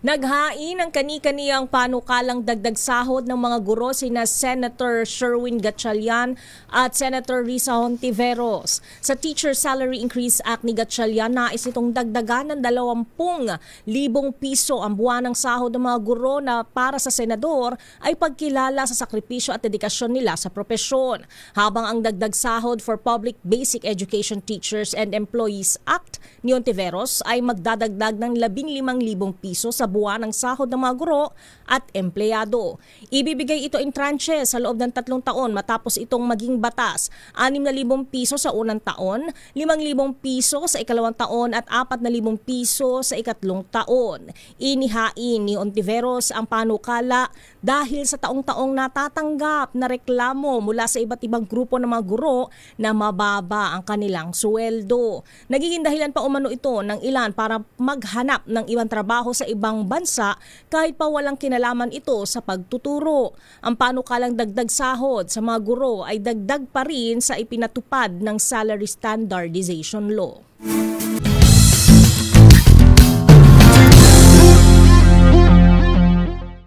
Naghain ang kani-kaniyang panukalang dagdag sahod ng mga guro sina Senator Sherwin Gatchalian at Senator Risa Hontiveros. Sa Teacher Salary Increase Act ni Gatchalian, nais itong dagdagan ng 20,000 piso ang buwanang sahod ng mga guro na para sa senador ay pagkilala sa sakripisyo at dedikasyon nila sa propesyon. Habang ang dagdag sahod for Public Basic Education Teachers and Employees Act ni Hontiveros ay magdadagdag ng 15,000 piso sa buwan ng sahod ng mga guro at empleyado. Ibibigay ito in tranches sa loob ng 3 taon matapos itong maging batas. 6,000 piso sa unang taon, 5,000 piso sa ikalawang taon at 4,000 piso sa ikatlong taon. Inihain ni Hontiveros ang panukala dahil sa taong-taong natatanggap na reklamo mula sa iba't ibang grupo ng mga guro na mababa ang kanilang sweldo. Nagiging dahilan pa umano ito ng ilan para maghanap ng ibang trabaho sa ibang bansa kahit pa walang kinalaman ito sa pagtuturo. Ang panukalang dagdag sahod sa mga guro ay dagdag pa rin sa ipinatupad ng Salary Standardization Law.